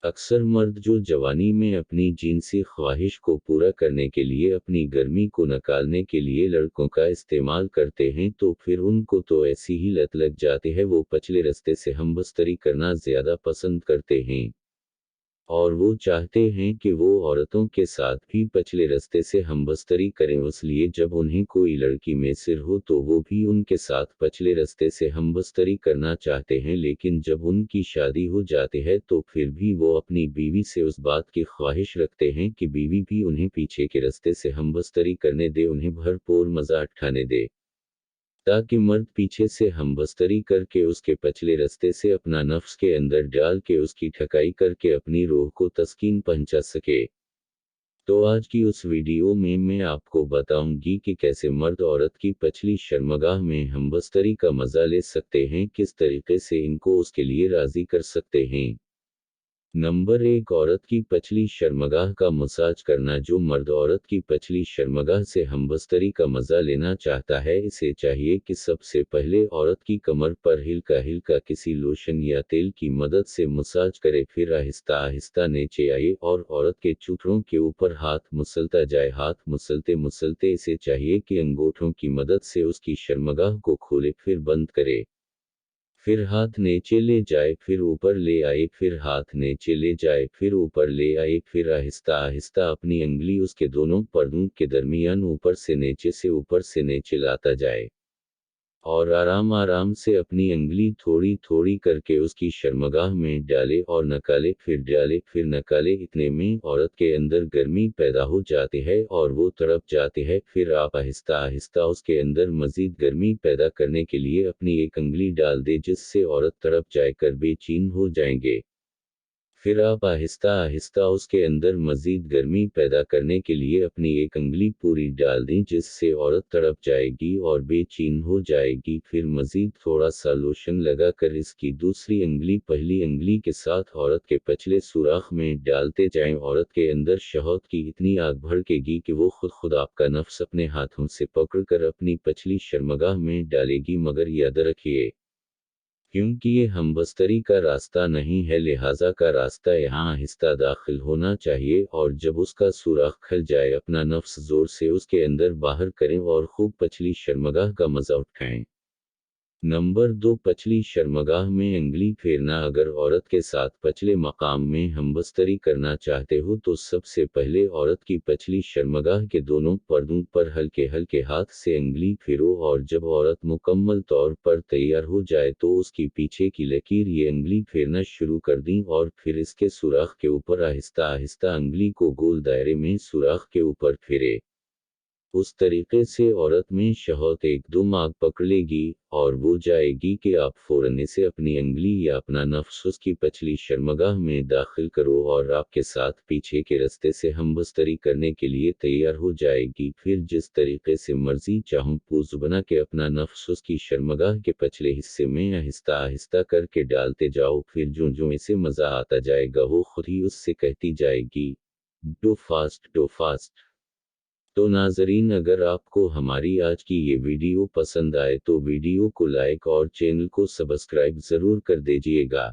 अक्सर मर्द जो जवानी में अपनी जिनसी ख्वाहिश को पूरा करने के लिए अपनी गर्मी को निकालने के लिए लड़कों का इस्तेमाल करते हैं तो फिर उनको तो ऐसी ही लत लग जाती है, वो पचले रास्ते से हमबस्तरी करना ज़्यादा पसंद करते हैं और वो चाहते हैं कि वो औरतों के साथ भी पचले रास्ते से हमबस्तरी करें। इसलिए जब उन्हें कोई लड़की मैसर हो तो वो भी उनके साथ पचले रास्ते से हमबस्तरी करना चाहते हैं, लेकिन जब उनकी शादी हो जाती है तो फिर भी वो अपनी बीवी से उस बात की ख्वाहिश रखते हैं कि बीवी भी उन्हें पीछे के रास्ते से हमबस्तरी करने दे, उन्हें भरपूर मज़ा उठाने दे, ताकि मर्द पीछे से हमबस्तरी करके उसके पचले रास्ते से अपना नफ्स के अंदर डाल के उसकी ठकाई करके अपनी रूह को तस्कीन पहुंचा सके। तो आज की उस वीडियो में मैं आपको बताऊंगी कि कैसे मर्द औरत की पचली शर्मगाह में हमबस्तरी का मजा ले सकते हैं, किस तरीके से इनको उसके लिए राजी कर सकते हैं। नंबर 1, औरत की पचली शर्मगाह का मसाज करना। जो मर्द औरत की पचली शर्मगाह से हमबस्तरी का मजा लेना चाहता है, इसे चाहिए कि सबसे पहले औरत की कमर पर हिल्का हिल्का किसी लोशन या तेल की मदद से मसाज करे, फिर आहिस्ता आहिस्ता नीचे आए और औरत के चूथड़ों के ऊपर हाथ मुसलता जाए। हाथ मुसलते मुसलते इसे चाहिए कि अंगूठों की मदद से उसकी शर्मगाह को खोले, फिर बंद करे, फिर हाथ नीचे ले जाए, फिर ऊपर ले आए, फिर हाथ नीचे ले जाए, फिर ऊपर ले आए, फिर आहिस्ता आहिस्ता अपनी अंगुली उसके दोनों पर्दों के दरमियान ऊपर से नीचे लाता जाए और आराम आराम से अपनी अंगुली थोड़ी थोड़ी करके उसकी शर्मगाह में डाले और नकाले, फिर नकाले। इतने में औरत के अंदर गर्मी पैदा हो जाती है और वो तड़प जाती है। फिर आप आहिस्ता आहिस्ता उसके अंदर मजीद गर्मी पैदा करने के लिए अपनी एक अंगुली डाल दे, जिससे औरत तड़प जाकर बेचैन हो जाएंगे। फिर आप आहिस्ता आहिस्ता उसके अंदर मजीद गर्मी पैदा करने के लिए अपनी एक अंगुली पूरी डाल दें, जिससे औरत तड़प जाएगी और बेचैन हो जाएगी। फिर मजीद थोड़ा सा लोशन लगाकर इसकी दूसरी अंगुली पहली अंगुली के साथ औरत के पचले सुराख में डालते जाएं। औरत के अंदर शहवत की इतनी आग भड़केगी कि वो खुद आपका नफ्स अपने हाथों से पकड़कर अपनी पचली शर्मगाह में डालेगी। मगर याद रखिए, क्योंकि ये हमबस्तरी का रास्ता नहीं है, लिहाजा का रास्ता यहाँ आहिस्ता दाखिल होना चाहिए और जब उसका सुराख खुल जाए अपना नफ्स जोर से उसके अंदर बाहर करें और खूब पचली शर्मगाह का मजा उठाएं। नंबर 2, पचली शर्मगाह में अंगुली फेरना। अगर औरत के साथ पचले मकाम में हमबस्तरी करना चाहते हो तो सबसे पहले औरत की पचली शर्मगाह के दोनों पर्दों पर हल्के हल्के हाथ से अंगुली फेरो और जब औरत मुकम्मल तौर पर तैयार हो जाए तो उसकी पीछे की लकीर ये अंगुली फेरना शुरू कर दें और फिर इसके सुराख के ऊपर आहिस्ता आहिस्ता अंगुली को गोल दायरे में सुराख के ऊपर फेरे। उस तरीके से औरत में शहवत एकदम आग पकड़ लेगी और वो जाएगी कि आप फौरन इसे अपनी अंगुली या अपना नफ्स उसकी पचली शर्मगाह में दाखिल करो और आपके साथ पीछे के रास्ते से हमबस्तरी करने के लिए तैयार हो जाएगी। फिर जिस तरीके से मर्जी चाहूं पोज बना के अपना नफ्स उसकी शर्मगाह के पचले हिस्से में आहिस्ता आहिस्ता करके डालते जाओ। फिर जो जो इसे मजा आता जाएगा वो खुद ही उससे कहती जाएगी, डो फास्ट डो फास्ट। तो नाजरीन, अगर आपको हमारी आज की ये वीडियो पसंद आए तो वीडियो को लाइक और चैनल को सब्सक्राइब ज़रूर कर दीजिएगा।